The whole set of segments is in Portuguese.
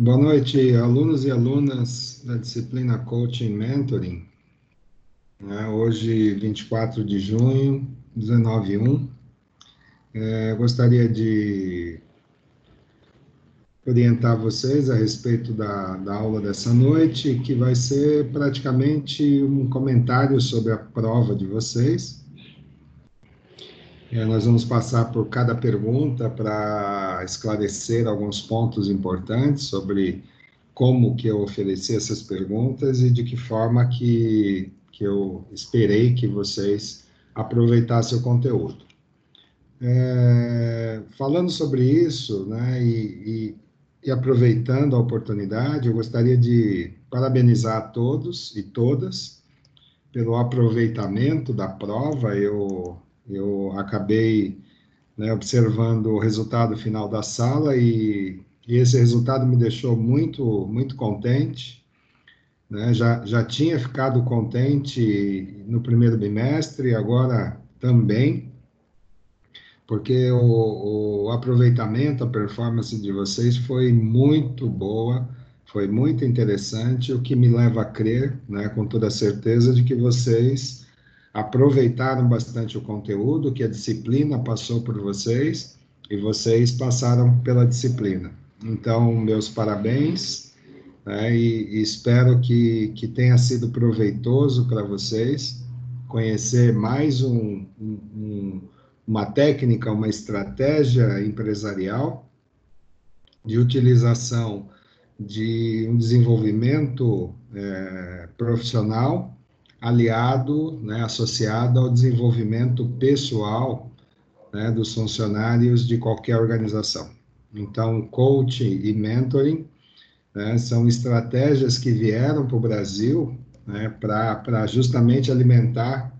Boa noite, alunos e alunas da disciplina Coaching Mentoring. Hoje, 24 de junho, 19h01. Gostaria de orientar vocês a respeito da aula dessa noite, que vai ser praticamente um comentário sobre a prova de vocês. Nós vamos passar por cada pergunta para esclarecer alguns pontos importantes sobre como que eu ofereci essas perguntas e de que forma que eu esperei que vocês aproveitassem o conteúdo. Falando sobre isso, né, e aproveitando a oportunidade, eu gostaria de parabenizar a todos e todas pelo aproveitamento da prova. Eu acabei, né, observando o resultado final da sala e esse resultado me deixou muito, muito contente, né? Já tinha ficado contente no primeiro bimestre, agora também, porque o aproveitamento, a performance de vocês foi muito boa, foi muito interessante, o que me leva a crer, né, com toda a certeza, de que vocês aproveitaram bastante o conteúdo, que a disciplina passou por vocês e vocês passaram pela disciplina. Então, meus parabéns, né, e espero que tenha sido proveitoso para vocês conhecer mais uma técnica, uma estratégia empresarial de utilização de um desenvolvimento profissional aliado, né, associado ao desenvolvimento pessoal, né, dos funcionários de qualquer organização. Então, coaching e mentoring, né, são estratégias que vieram para o Brasil, né, para justamente alimentar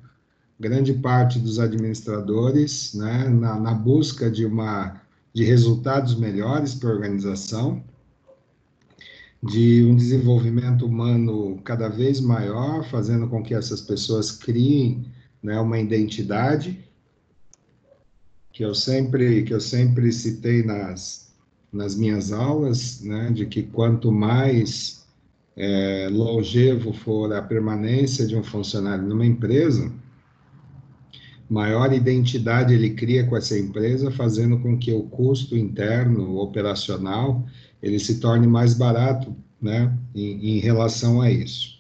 grande parte dos administradores, né, na busca de resultados melhores para a organização, de um desenvolvimento humano cada vez maior, fazendo com que essas pessoas criem, né, uma identidade que eu sempre citei nas minhas aulas, né, de que quanto mais longevo for a permanência de um funcionário numa empresa, maior identidade ele cria com essa empresa, fazendo com que o custo interno, operacional, ele se torne mais barato, né, em relação a isso.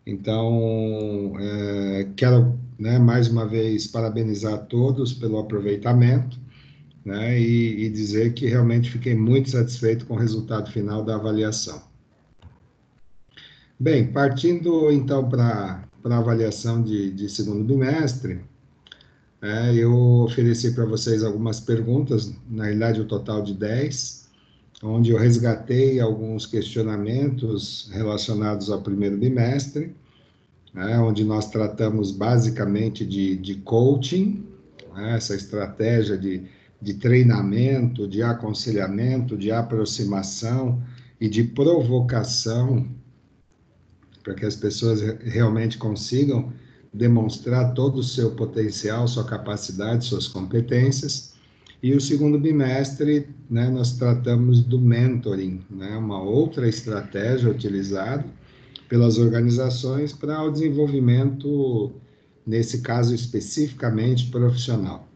Então, quero, né, mais uma vez parabenizar todos pelo aproveitamento, né, e dizer que realmente fiquei muito satisfeito com o resultado final da avaliação. Bem, partindo então para a avaliação de segundo bimestre, eu ofereci para vocês algumas perguntas, na realidade o total de 10, onde eu resgatei alguns questionamentos relacionados ao primeiro bimestre, né, onde nós tratamos basicamente de coaching, né, essa estratégia de treinamento, de aconselhamento, de aproximação e de provocação, para que as pessoas realmente consigam demonstrar todo o seu potencial, sua capacidade, suas competências. E o segundo bimestre, né, nós tratamos do mentoring, né, uma outra estratégia utilizada pelas organizações para o desenvolvimento, nesse caso especificamente profissional.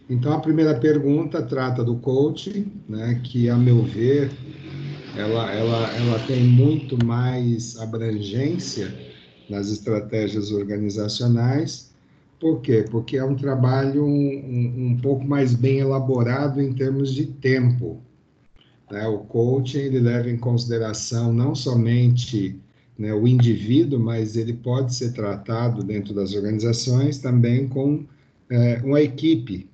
Então, a primeira pergunta trata do coaching, né, que, a meu ver, ela tem muito mais abrangência nas estratégias organizacionais. Por quê? Porque é um trabalho um pouco mais bem elaborado em termos de tempo, né? O coaching, ele leva em consideração não somente, né, o indivíduo, mas ele pode ser tratado dentro das organizações também com uma equipe,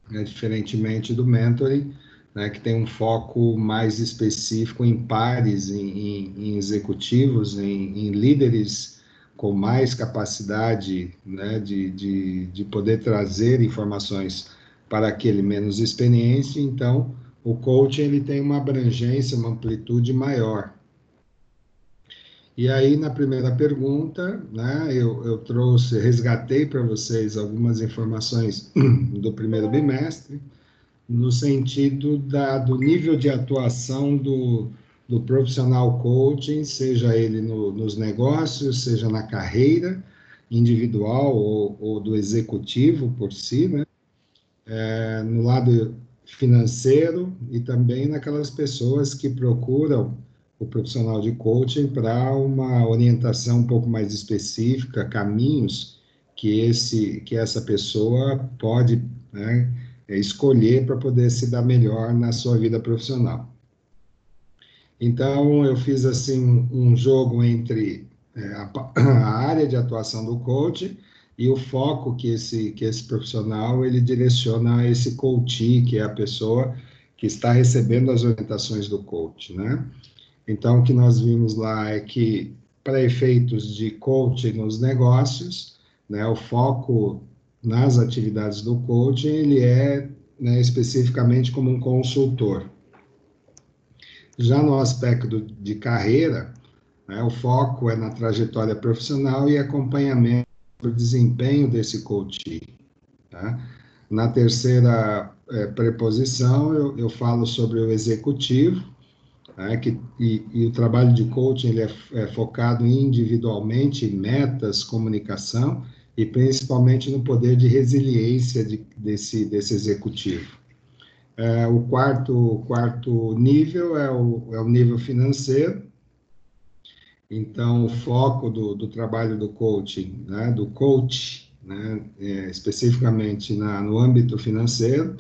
né, diferentemente do mentoring, né, que tem um foco mais específico em pares, em executivos, em líderes com mais capacidade, né, de poder trazer informações para aquele menos experiente. Então, o coaching ele tem uma abrangência, uma amplitude maior. E aí, na primeira pergunta, né, eu resgatei para vocês algumas informações do primeiro bimestre, no sentido do nível de atuação do profissional coaching, seja ele nos negócios, seja na carreira individual ou do executivo por si, né? No lado financeiro e também naquelas pessoas que procuram o profissional de coaching para uma orientação um pouco mais específica, caminhos que essa pessoa pode, né, escolher para poder se dar melhor na sua vida profissional. Então, eu fiz assim um jogo entre a área de atuação do coach e o foco que esse profissional ele direciona a esse coach, que é a pessoa que está recebendo as orientações do coach, né? Então, o que nós vimos lá é que, para efeitos de coaching nos negócios, né, o foco nas atividades do coaching, ele é, né, especificamente como um consultor. Já no aspecto de carreira, né, o foco é na trajetória profissional e acompanhamento do desempenho desse coach. Tá? Na terceira preposição, eu falo sobre o executivo, né, e o trabalho de coaching ele é focado individualmente em metas, comunicação e principalmente no poder de resiliência desse executivo. O quarto nível é o nível financeiro. Então, o foco do trabalho do coaching, né, do coach, né, especificamente no âmbito financeiro,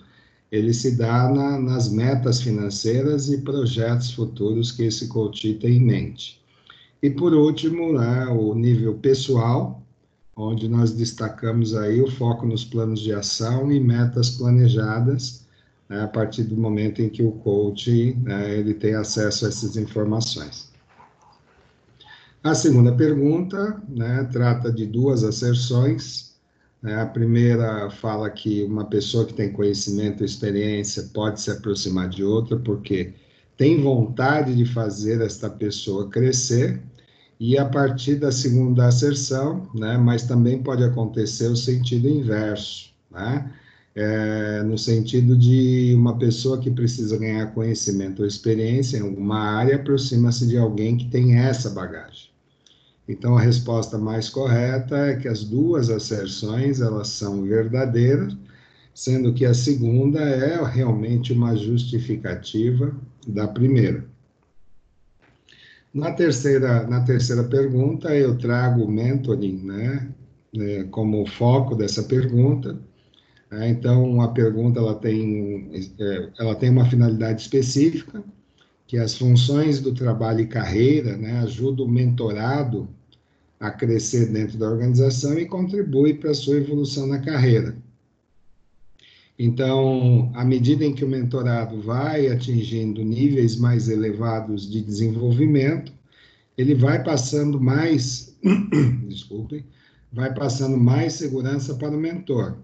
ele se dá nas metas financeiras e projetos futuros que esse coach tem em mente. E, por último, né, o nível pessoal, onde nós destacamos aí o foco nos planos de ação e metas planejadas, né, a partir do momento em que o coach, né, ele tem acesso a essas informações. A segunda pergunta, né, trata de duas asserções. Né? A primeira fala que uma pessoa que tem conhecimento e experiência pode se aproximar de outra porque tem vontade de fazer esta pessoa crescer. E a partir da segunda asserção, né, mas também pode acontecer o sentido inverso, né? No sentido de uma pessoa que precisa ganhar conhecimento ou experiência em alguma área aproxima-se de alguém que tem essa bagagem. Então, a resposta mais correta é que as duas asserções, elas são verdadeiras, sendo que a segunda é realmente uma justificativa da primeira. Na terceira pergunta, eu trago o mentoring, né, como foco dessa pergunta. Então, a pergunta ela tem uma finalidade específica, que as funções do trabalho e carreira, né, ajudam o mentorado a crescer dentro da organização e contribui para a sua evolução na carreira. Então, à medida em que o mentorado vai atingindo níveis mais elevados de desenvolvimento, ele vai passando mais, desculpem, vai passando mais segurança para o mentor.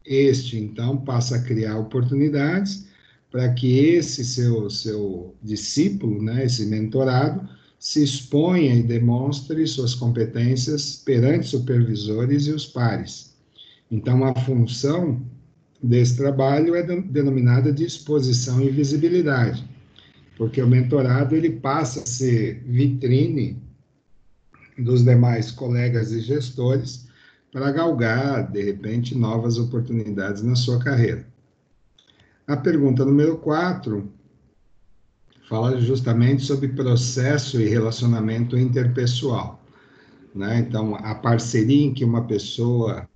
Este, então, passa a criar oportunidades para que esse seu discípulo, né, esse mentorado, se exponha e demonstre suas competências perante supervisores e os pares. Então, a função desse trabalho é denominada de exposição e visibilidade, porque o mentorado ele passa a ser vitrine dos demais colegas e gestores para galgar, de repente, novas oportunidades na sua carreira. A pergunta número 4 fala justamente sobre processo e relacionamento interpessoal, né? Então, a parceria em que uma pessoa,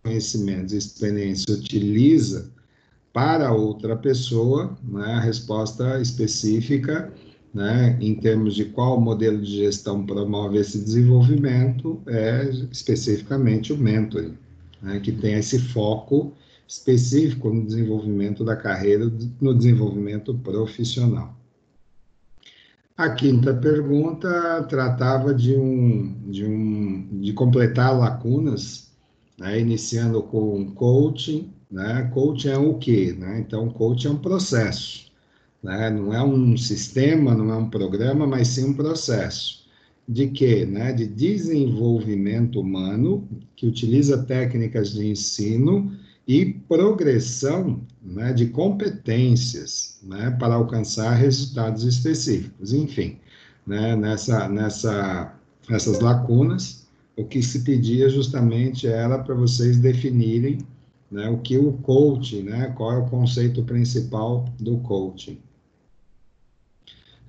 conhecimentos e experiência utiliza para outra pessoa, né? A resposta específica, né, em termos de qual modelo de gestão promove esse desenvolvimento, é especificamente o mentoring, né, que tem esse foco específico no desenvolvimento da carreira, no desenvolvimento profissional. A quinta pergunta tratava de completar lacunas, né, iniciando com coaching, né? Coaching é o quê, né? Então, coaching é um processo, né? Não é um sistema, não é um programa, mas sim um processo. De quê? Né? De desenvolvimento humano, que utiliza técnicas de ensino e progressão, né, de competências, né, para alcançar resultados específicos. Enfim, né, nessas lacunas, o que se pedia justamente era para vocês definirem, né, o que o coaching, né, qual é o conceito principal do coaching.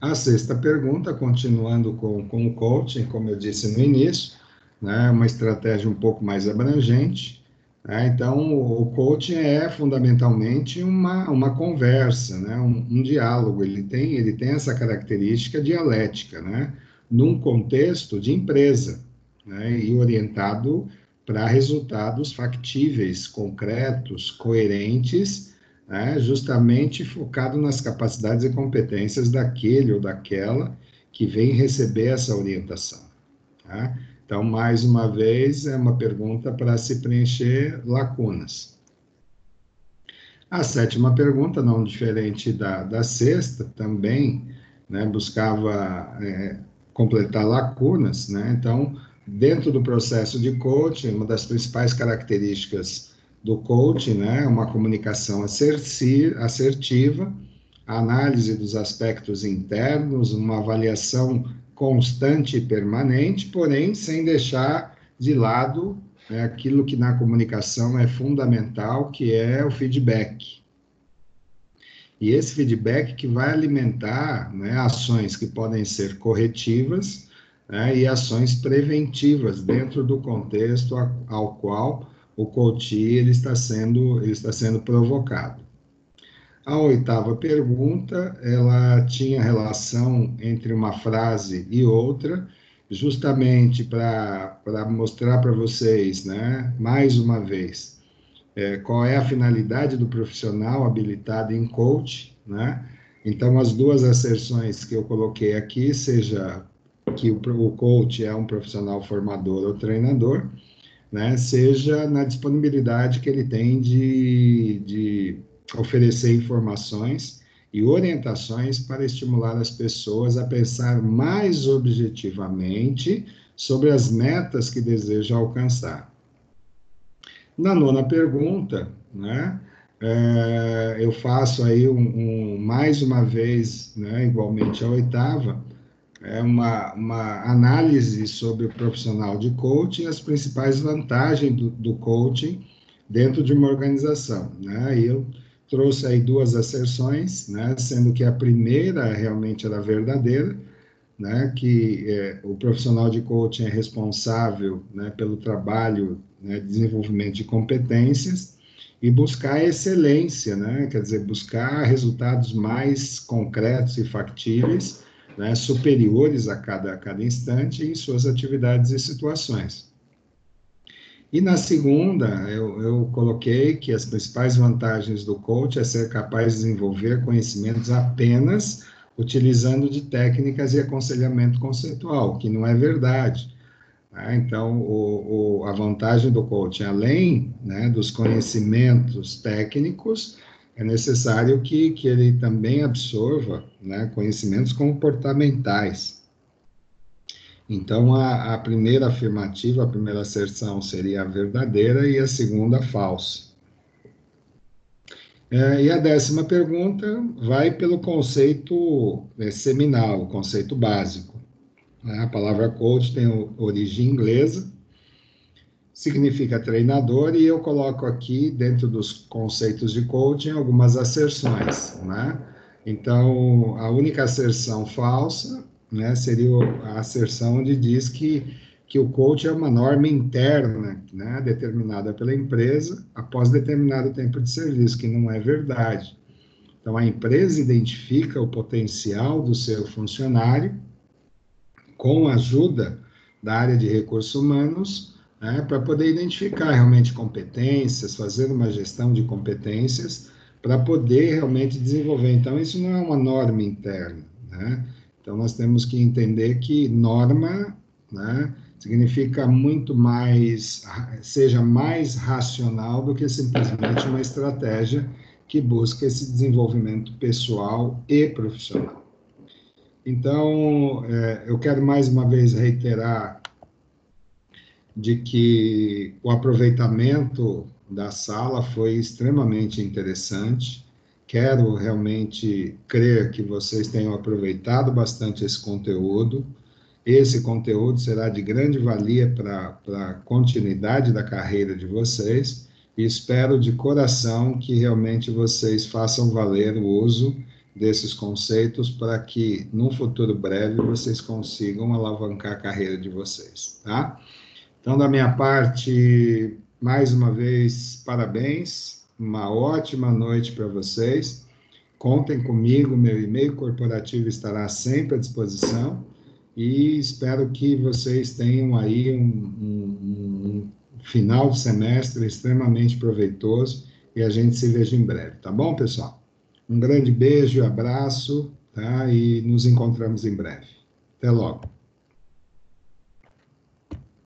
A sexta pergunta, continuando com o coaching, como eu disse no início, né, uma estratégia um pouco mais abrangente, né? Então, o coaching é fundamentalmente uma conversa, né, um diálogo. Ele tem essa característica dialética, né, num contexto de empresa, né, e orientado para resultados factíveis, concretos, coerentes, né, justamente focado nas capacidades e competências daquele ou daquela que vem receber essa orientação. Tá? Então, mais uma vez, é uma pergunta para se preencher lacunas. A sétima pergunta, não diferente da sexta, também, né, buscava completar lacunas, né? Então, dentro do processo de coaching, uma das principais características do coaching, né, é uma comunicação assertiva, a análise dos aspectos internos, uma avaliação constante e permanente, porém sem deixar de lado, né, aquilo que na comunicação é fundamental, que é o feedback. E esse feedback que vai alimentar, né, ações que podem ser corretivas, né, e ações preventivas dentro do contexto ao qual o coach ele está sendo provocado. A oitava pergunta, ela tinha relação entre uma frase e outra, justamente para mostrar para vocês, né, mais uma vez, qual é a finalidade do profissional habilitado em coach, né? Então, as duas asserções que eu coloquei aqui, seja que o coach é um profissional formador ou treinador, né, seja na disponibilidade que ele tem de oferecer informações e orientações para estimular as pessoas a pensar mais objetivamente sobre as metas que deseja alcançar. Na nona pergunta, né, eu faço aí mais uma vez, né, igualmente a oitava, uma análise sobre o profissional de coaching e as principais vantagens do coaching dentro de uma organização, né? E eu trouxe aí duas asserções, né? Sendo que a primeira realmente era verdadeira, né? Que o profissional de coaching é responsável, né, pelo trabalho, né, de desenvolvimento de competências e buscar excelência, né? Quer dizer, buscar resultados mais concretos e factíveis, né, superiores a cada instante em suas atividades e situações. E na segunda, eu coloquei que as principais vantagens do coach é ser capaz de desenvolver conhecimentos apenas utilizando de técnicas e aconselhamento conceitual, que não é verdade. Né? Então, a vantagem do coaching, além, né, dos conhecimentos técnicos, é necessário que ele também absorva, né, conhecimentos comportamentais. Então, a primeira afirmativa, a primeira asserção seria a verdadeira e a segunda a falsa. E a décima pergunta vai pelo conceito seminal, o conceito básico. A palavra coach tem origem inglesa, significa treinador, e eu coloco aqui, dentro dos conceitos de coaching, algumas asserções, né? Então, a única asserção falsa, né, seria a asserção onde diz que o coach é uma norma interna, né, determinada pela empresa após determinado tempo de serviço, que não é verdade. Então, a empresa identifica o potencial do seu funcionário com a ajuda da área de recursos humanos, né, para poder identificar realmente competências, fazer uma gestão de competências, para poder realmente desenvolver. Então, isso não é uma norma interna, né? Então, nós temos que entender que norma, né, significa muito mais, seja mais racional do que simplesmente uma estratégia que busca esse desenvolvimento pessoal e profissional. Então, eu quero mais uma vez reiterar de que o aproveitamento da sala foi extremamente interessante. Quero realmente crer que vocês tenham aproveitado bastante esse conteúdo. Esse conteúdo será de grande valia para a continuidade da carreira de vocês e espero de coração que realmente vocês façam valer o uso desses conceitos para que, num futuro breve, vocês consigam alavancar a carreira de vocês, tá? Então, da minha parte, mais uma vez, parabéns, uma ótima noite para vocês. Contem comigo, meu e-mail corporativo estará sempre à disposição e espero que vocês tenham aí um final de semestre extremamente proveitoso e a gente se veja em breve, tá bom, pessoal? Um grande beijo, abraço, tá? E nos encontramos em breve. Até logo.